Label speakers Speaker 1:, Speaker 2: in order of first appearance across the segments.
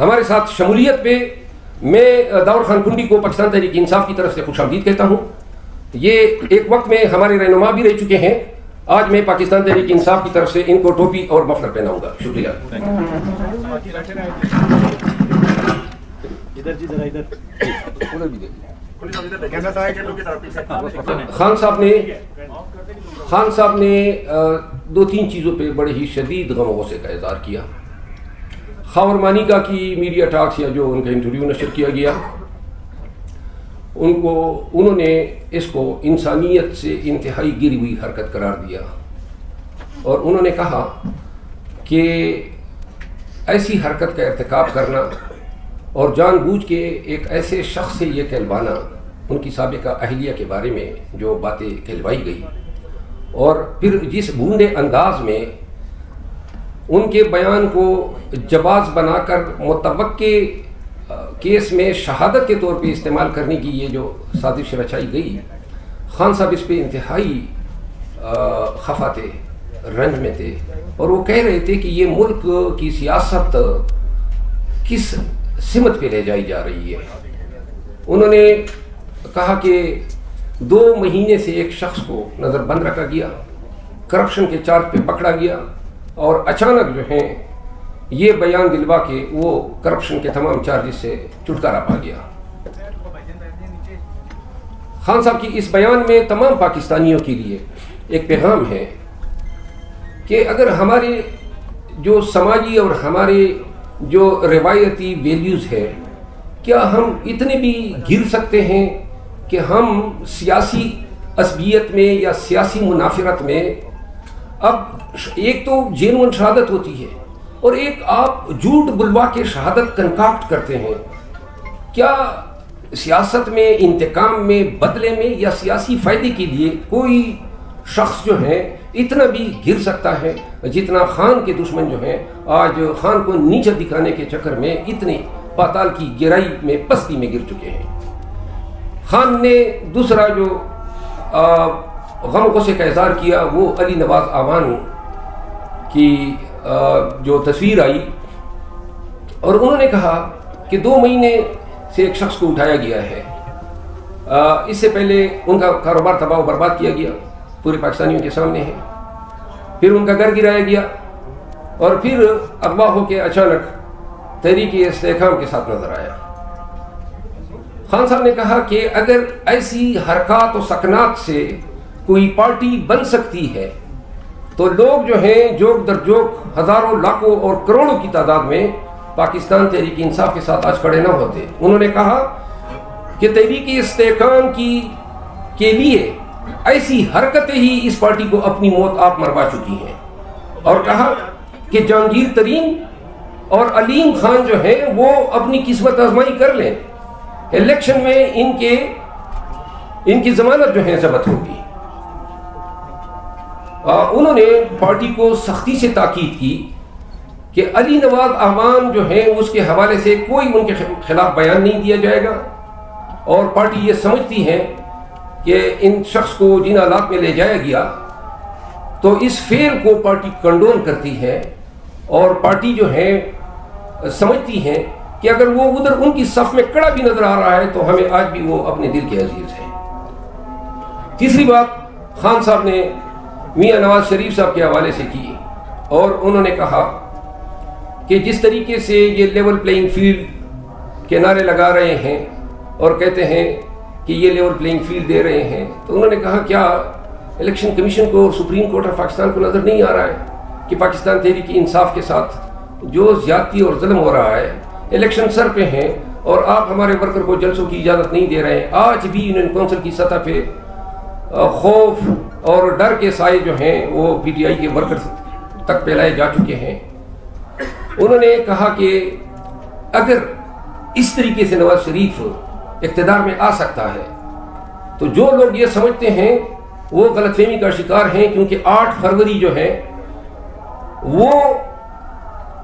Speaker 1: ہمارے ساتھ شمولیت پہ میں داؤد خان کنڈی کو پاکستان تحریک انصاف کی طرف سے خوش آمدید کہتا ہوں. یہ ایک وقت میں ہمارے رہنما بھی رہ چکے ہیں. آج میں پاکستان تحریک انصاف کی طرف سے ان کو ٹوپی اور مفلر پہناؤں گا. شکریہ. خان صاحب نے 2-3 چیزوں پہ بڑے ہی شدید غم و غصے کا اظہار کیا. خاور مانیکا کی میڈیا ٹاکس یا جو ان کا انٹرویو نشر کیا گیا, انہوں نے اس کو انسانیت سے انتہائی گری ہوئی حرکت قرار دیا, اور انہوں نے کہا کہ ایسی حرکت کا ارتکاب کرنا اور جان بوجھ کے ایک ایسے شخص سے یہ کہلوانا, ان کی سابقہ اہلیہ کے بارے میں جو باتیں کہلوائی گئی, اور پھر جس بھونڈے انداز میں ان کے بیان کو جواز بنا کر متوقع کیس میں شہادت کے طور پہ استعمال کرنے کی یہ جو سازش رچائی گئی, خان صاحب اس پہ انتہائی خفا تھے, رنج میں تھے, اور وہ کہہ رہے تھے کہ یہ ملک کی سیاست کس سمت پہ لے جائی جا رہی ہے. انہوں نے کہا کہ 2 مہینے سے ایک شخص کو نظر بند رکھا گیا, کرپشن کے چارج پہ پکڑا گیا, اور اچانک جو ہیں یہ بیان دلوا کے وہ کرپشن کے تمام چارجز سے چھٹکارا پا گیا. خان صاحب کی اس بیان میں تمام پاکستانیوں کے لیے ایک پیغام ہے کہ اگر ہمارے جو سماجی اور ہمارے جو روایتی ویلیوز ہے, کیا ہم اتنے بھی گر سکتے ہیں کہ ہم سیاسی عصبیت میں یا سیاسی منافرت میں, اب ایک تو جینون شہادت ہوتی ہے اور ایک آپ جھوٹ بلوا کے شہادت کنکاکٹ کرتے ہیں, کیا سیاست میں, انتقام میں, بدلے میں یا سیاسی فائدے کے لیے کوئی شخص جو ہے اتنا بھی گر سکتا ہے جتنا خان کے دشمن جو ہیں آج خان کو نیچا دکھانے کے چکر میں اتنے پاتال کی گہرائی میں, پستی میں گر چکے ہیں. خان نے دوسرا جو غم و غصے کا اظہار کیا وہ علی نواز اعوان کی جو تصویر آئی, اور انہوں نے کہا کہ 2 مہینے سے ایک شخص کو اٹھایا گیا ہے. اس سے پہلے ان کا کاروبار تباہ و برباد کیا گیا, پورے پاکستانیوں کے سامنے ہے. پھر ان کا گھر گرایا گیا, اور پھر اغوا ہو کے اچانک تحریک استحکام کے ساتھ نظر آیا. خان صاحب نے کہا کہ اگر ایسی حرکات و سکنات سے کوئی پارٹی بن سکتی ہے تو لوگ جو ہیں جوک در جوک ہزاروں, لاکھوں اور کروڑوں کی تعداد میں پاکستان تحریک انصاف کے ساتھ آج کھڑے نہ ہوتے. انہوں نے کہا کہ تحریک استحکام کے لیے ایسی حرکتیں ہی اس پارٹی کو اپنی موت آپ مروا چکی ہیں, اور کہا کہ جہانگیر ترین اور علیم خان جو ہیں وہ اپنی قسمت آزمائی کر لیں, الیکشن میں ان کی ضمانت جو ہے ضبط ہوگی. انہوں نے پارٹی کو سختی سے تاکید کی کہ علی نواز اعوان جو ہیں اس کے حوالے سے کوئی ان کے خلاف بیان نہیں دیا جائے گا, اور پارٹی یہ سمجھتی ہے کہ ان شخص کو جن حالات میں لے جایا گیا تو اس فعل کو پارٹی کنڈون کرتی ہے, اور پارٹی جو ہے سمجھتی ہے کہ اگر وہ ادھر ان کی صف میں کڑا بھی نظر آ رہا ہے تو ہمیں آج بھی وہ اپنے دل کے عزیز ہیں. تیسری بات خان صاحب نے میاں نواز شریف صاحب کے حوالے سے کی, اور انہوں نے کہا کہ جس طریقے سے یہ لیول پلینگ فیلڈ کے نعرے لگا رہے ہیں اور کہتے ہیں کہ یہ لیول پلینگ فیلڈ دے رہے ہیں, تو انہوں نے کہا کیا الیکشن کمیشن کو اور سپریم کورٹ آف پاکستان کو نظر نہیں آ رہا ہے کہ پاکستان تحریک انصاف کے ساتھ جو زیادتی اور ظلم ہو رہا ہے, الیکشن سر پہ ہیں اور آپ ہمارے ورکر کو جلسوں کی اجازت نہیں دے رہے ہیں. آج بھی یونین کونسل کی سطح پہ خوف اور ڈر کے سائے جو ہیں وہ پی ٹی آئی کے ورکر تک پھیلائے جا چکے ہیں. انہوں نے کہا کہ اگر اس طریقے سے نواز شریف اقتدار میں آ سکتا ہے تو جو لوگ یہ سمجھتے ہیں وہ غلط فہمی کا شکار ہیں, کیونکہ 8 فروری جو ہے وہ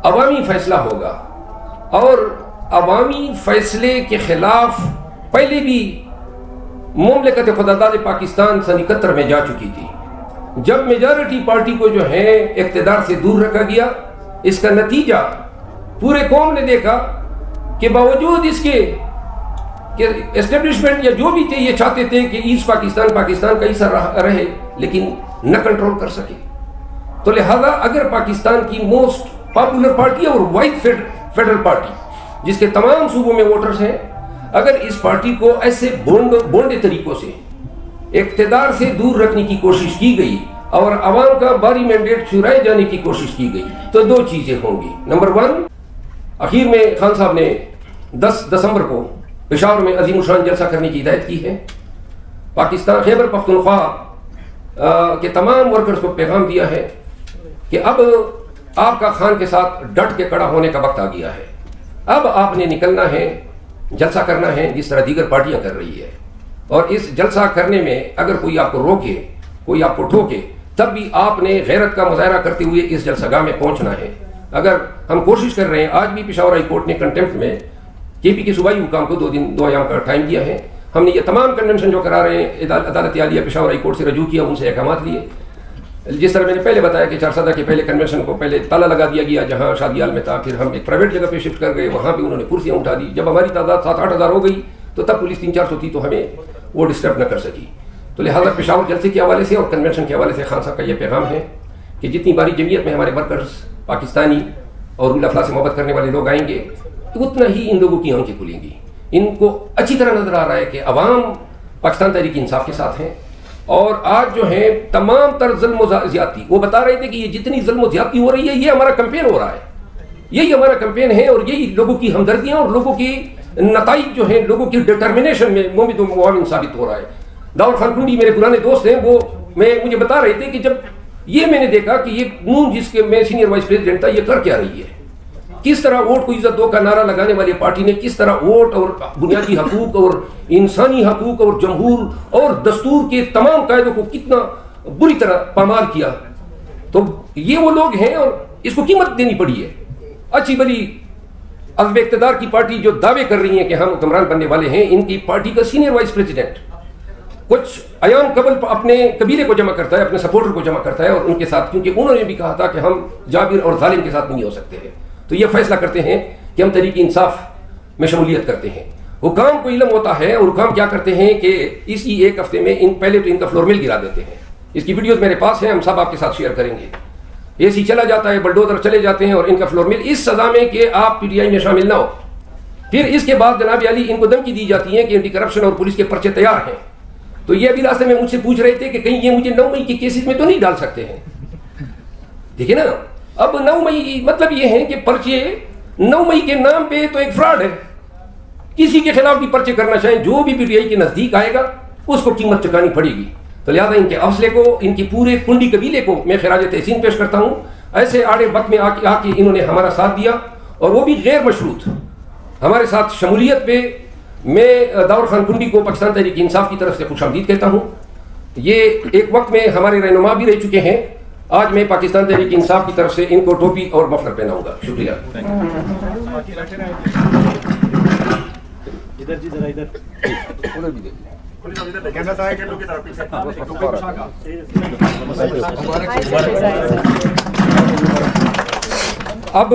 Speaker 1: عوامی فیصلہ ہوگا, اور عوامی فیصلے کے خلاف پہلے بھی مملکت خداداد پاکستان سن 71 میں جا چکی تھی. جب میجارٹی پارٹی کو جو ہے اقتدار سے دور رکھا گیا, اس کا نتیجہ پورے قوم نے دیکھا کہ باوجود اس کے کہ اسٹیبلشمنٹ یا جو بھی تھے یہ چاہتے تھے کہ ایسٹ پاکستان پاکستان کا حصہ رہے لیکن نہ کنٹرول کر سکے. تو لہذا اگر پاکستان کی موسٹ پاپولر پارٹی اور وائٹ فیڈرل پارٹی جس کے تمام صوبوں میں ووٹرز ہیں، اگر اس پارٹی کو ایسے بونڈے طریقوں سے اقتدار سے دور رکھنے کی کوشش کی گئی اور عوام کا باری مینڈیٹ چرائے جانے کی کوشش کی گئی تو دو چیزیں ہوں گی. نمبر 1، اخیر میں خان صاحب نے 10 دسمبر کو پشاور میں عظیم الشان جلسہ کرنے کی ہدایت کی ہے. پاکستان خیبر پختونخوا کے تمام ورکرز کو پیغام دیا ہے کہ اب آپ کا خان کے ساتھ ڈٹ کے کھڑا ہونے کا وقت آ گیا ہے. اب آپ نے نکلنا ہے، جلسہ کرنا ہے جس طرح دیگر پارٹیاں کر رہی ہے، اور اس جلسہ کرنے میں اگر کوئی آپ کو روکے، کوئی آپ کو ٹھوکے، تب بھی آپ نے غیرت کا مظاہرہ کرتے ہوئے اس جلسہ گاہ میں پہنچنا ہے. اگر ہم کوشش کر رہے ہیں، آج بھی پشاور ہائی کورٹ نے کنٹمپٹ میں کے پی کے صوبائی حکام کو 2 ایام کا ٹائم دیا ہے. ہم نے یہ تمام کنونشن جو کرا رہے ہیں عدالت عالیہ پشاور ہائی کورٹ سے رجوع کیا، ان سے احکامات لیے. جس طرح میں نے پہلے بتایا کہ 4 سدہ کے پہلے کنونشن کو پہلے تالا لگا دیا گیا جہاں شادی حال میں تھا، پھر ہم ایک پرائیویٹ جگہ پہ شفٹ کر گئے، وہاں پہ انہوں نے کرسیاں اٹھا دی. جب ہماری تعداد 7-8 ہزار ہو گئی تو تب پولیس 300-400 تھی تو ہمیں وہ ڈسٹرب نہ کر سکی. تو لہٰذا پشاور جلسے کے حوالے سے اور کنونشن کے حوالے سے خان صاحب کا یہ پیغام ہے کہ جتنی باری جمعیت میں ہمارے ورکرز پاکستانی اور رول آف لا سے محبت کرنے والے لوگ آئیں گے اتنا ہی ان لوگوں کی آنکھیں کھلیں گی. ان کو اچھی طرح نظر آ رہا ہے کہ عوام پاکستان تحریک انصاف کے ساتھ ہیں، اور آج جو ہے تمام تر ظلم و زیادتی، وہ بتا رہے تھے کہ یہ جتنی ظلم و زیادتی ہو رہی ہے یہ ہمارا کمپین ہو رہا ہے، یہی ہمارا کمپین ہے، اور یہی لوگوں کی ہمدردیاں اور لوگوں کی نتائج جو ہیں لوگوں کی ڈٹرمنیشن میں مومد و معاون ثابت ہو رہا ہے. داؤد خان کنڈی میرے پرانے دوست ہیں، وہ مجھے بتا رہے تھے کہ جب یہ میں نے دیکھا کہ یہ نون جس کے میں سینئر وائس پریزیڈنٹ تھا یہ کر کیا رہی ہے، کس طرح ووٹ کو عزت دو کا نعرہ لگانے والی پارٹی نے کس طرح ووٹ اور بنیادی حقوق اور انسانی حقوق اور جمہور اور دستور کے تمام قاعدوں کو کتنا بری طرح پامال کیا. تو یہ وہ لوگ ہیں اور اس کو قیمت دینی پڑی ہے. اچھی بلی عزب اقتدار کی پارٹی جو دعوے کر رہی ہیں کہ ہم حکمران بننے والے ہیں، ان کی پارٹی کا سینئر وائس پریزیڈنٹ کچھ ایام قبل اپنے قبیلے کو جمع کرتا ہے، اپنے سپورٹر کو جمع کرتا ہے، اور ان کے ساتھ کیونکہ انہوں نے بھی کہا تھا کہ ہم جابر اور ظالم کے ساتھ نہیں ہو سکتے ہیں، تو یہ فیصلہ کرتے ہیں کہ ہم تحریک انصاف میں شمولیت کرتے ہیں. حکام کو علم ہوتا ہے، اور حکام کیا کرتے ہیں کہ اسی ایک ہفتے میں پہلے تو ان کا فلور مل گرا دیتے ہیں. اس کی ویڈیوز میرے پاس ہیں، ہم سب آپ کے ساتھ شیئر کریں گے. اے سی چلا جاتا ہے، بلڈوزر چلے جاتے ہیں، اور ان کا فلور مل اس سزا میں کہ آپ پی ٹی آئی میں شامل نہ ہو. پھر اس کے بعد جناب علی ان کو دھمکی دی جاتی ہے کہ اینٹی کرپشن اور پولیس کے پرچے تیار ہیں. تو یہ ابھی راستے میں مجھ سے پوچھ رہے تھے کہ کہیں یہ مجھے 9 مئی کے کیسز میں تو نہیں ڈال سکتے ہیں. دیکھیں نا، اب 9 مئی مطلب یہ ہے کہ پرچے 9 مئی کے نام پہ تو ایک فراڈ ہے. کسی کے خلاف بھی پرچے کرنا چاہیں، جو بھی پی ٹی آئی کے نزدیک آئے گا اس کو قیمت چکانی پڑے گی. تو لہٰذا ان کے حوصلے کو، ان کی پورے کنڈی قبیلے کو میں خراج تحسین پیش کرتا ہوں. ایسے آڑے وقت میں آ کے انہوں نے ہمارا ساتھ دیا، اور وہ بھی غیر مشروط ہمارے ساتھ شمولیت پہ. میں داؤد خان کنڈی کو پاکستان تحریک انصاف کی طرف سے خوش آمدید کہتا ہوں. یہ ایک وقت میں ہمارے رہنما بھی رہ چکے ہیں. آج میں پاکستان تحریک انصاف کی طرف سے ان کو ٹوپی اور مفلر پہناؤں گا. شکریہ. اب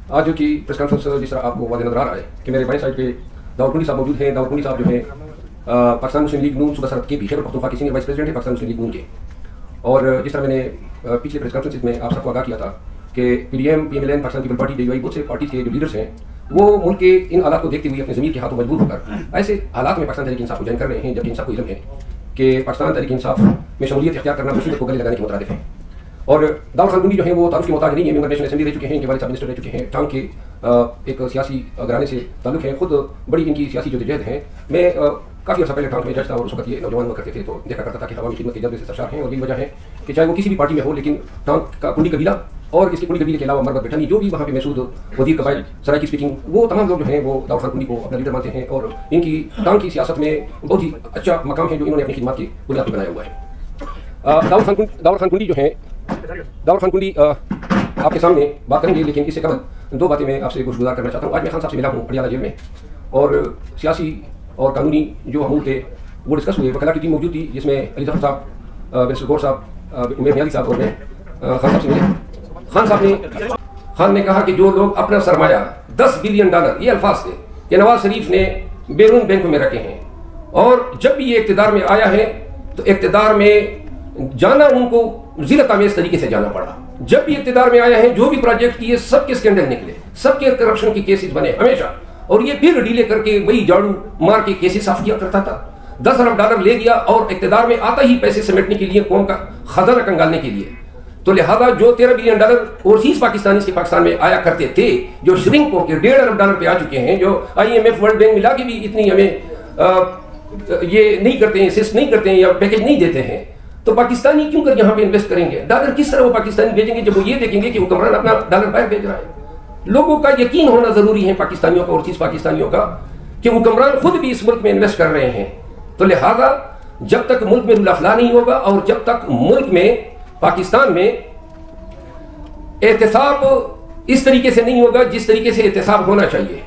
Speaker 1: آج جو کہ پریس کانفرنس جس طرح آپ کو واضح نظر آ رہا ہے کہ میرے بائیں سائڈ پہ داؤد کنڈی صاحب موجود ہیں. داؤد کنڈی صاحب جو ہیں پاکستان مسلم لیگ نون صوبہ سرحد کے بھی خیبر پختونخوا کے سینئر وائس پریزیڈنٹ ہیں پاکستان مسلم لیگ نون کے. اور جس طرح میں نے پچھلے پریس کانفرنس میں آپ سب کو آگاہ کیا تھا کہ P D M, P M L N, Pakistan people party, D U I, بہت سے پارٹیز کے جو لیڈرز ہیں وہ ملک کے ان حالات کو دیکھتے ہوئے اپنے ضمیر کے ہاتھوں مجبور ہو کر ایسے حالات میں پاکستان تحریک انصاف کو جوائن کر رہے ہیں، جبکہ ان سب کو علم ہے کہ پاکستان تحریک انصاف میں شمولیت اختیار کرنا مصیبت کو گلے لگانے کے مترادف ہے. اور داؤد خان کنڈی جو ہیں وہ تعارف کے محتاج نہیں ہے، ممبر نیشنل اسمبلی رہ چکے ہیں، ان کے والد صاحب منسٹر رہ چکے ہیں. ٹانگ کے ایک سیاسی گھرانے سے تعلق ہے، خود بڑی ان کی سیاسی جدوجہد ہیں. میں کافی عرصہ پہلے ٹانگ میں جج تھا، اور اس وقت یہ نوجوان ہوا کرتے تھے، تو دیکھا کرتا تھا کہ عوامی خدمت کے جذبے سے سرشار ہیں. اور یہی وجہ ہے کہ چاہے وہ کسی بھی پارٹی میں ہو، لیکن ٹانگ کا کنڈی قبیلہ اور اس کے کنڈی قبیلے کے علاوہ مربت بٹھانی جو بھی وہاں پہ محسود وزیر قبائل سرائے کی اسپیکنگ، وہ تمام لوگ جو ہیں وہ داؤد خان کنڈی کو اپنا لیڈر مانتے ہیں، اور ان کی ٹانگ کی سیاست میں بہت ہی اچھا مقام ہے جو انہوں نے اپنی خدمات کی بنیاد پہ بنایا ہوا ہے. داؤد خان کنڈی جو ہیں، داؤد خان کنڈی آپ کے سامنے بات کریں گے، لیکن اس سے قبل 2 باتیں میں آپ سے گزار کرنا چاہتا ہوں. آج میں خان صاحب سے ملا ہوں پٹیالہ جیل میں، اور سیاسی اور قانونی جو امور تھے وہ ڈسکس ہوئے. وکلا کی ٹیم موجود تھی جس میں علی ظفر صاحب، بیرسٹر گور صاحب، عمیر نیازی صاحب اور میں خان صاحب سے ملے. خان صاحب نے خان نے کہا کہ جو لوگ اپنا سرمایہ $10 بلین، یہ الفاظ تھے کہ نواز شریف نے بیرون بینکوں میں رکھے ہیں، اور جب بھی یہ اقتدار میں آیا ہے تو اقتدار میں جانا ان کو ذلت آمیز طریقے سے جانا پڑا. جب بھی اقتدار میں آیا ہے جو بھی پروجیکٹ کیے سب کے اسکینڈل نکلے، سب کے کرپشن کے کیسز بنے ہمیشہ، اور یہ پھر ڈیلے کر کے وہی جھاڑو مار کے کیسز صاف کیا کرتا تھا. $10 ارب لے گیا اور اقتدار میں آتا ہی پیسے سمیٹنے کے لیے، قوم کا خزانہ کنگالنے کے لیے. تو لہذا جو $13 بلین اوورسیز پاکستانی کے پاکستان میں آیا کرتے تھے، جو شرنک ہو کے $1.5 ارب پہ آ چکے ہیں، جو IMF ورلڈ بینک ملا کے بھی اتنی ہمیں یہ نہیں کرتے ہیں، اسسٹ نہیں کرتے ہیں یا پیکج نہیں دیتے ہیں، تو پاکستانی کیوں کر یہاں پہ انویسٹ کریں گے؟ ڈالر کس طرح وہ پاکستانی بھیجیں گے جب وہ یہ دیکھیں گے کہ حکمران اپنا ڈالر باہر بھیج رہا ہے؟ لوگوں کا یقین ہونا ضروری ہے پاکستانیوں کا، اوورسیز پاکستانیوں کا، کہ حکمران خود بھی اس ملک میں انویسٹ کر رہے ہیں. تو لہذا جب تک ملک میں رول آف لا نہیں ہوگا اور جب تک ملک میں پاکستان میں احتساب اس طریقے سے نہیں ہوگا جس طریقے سے احتساب ہونا چاہیے،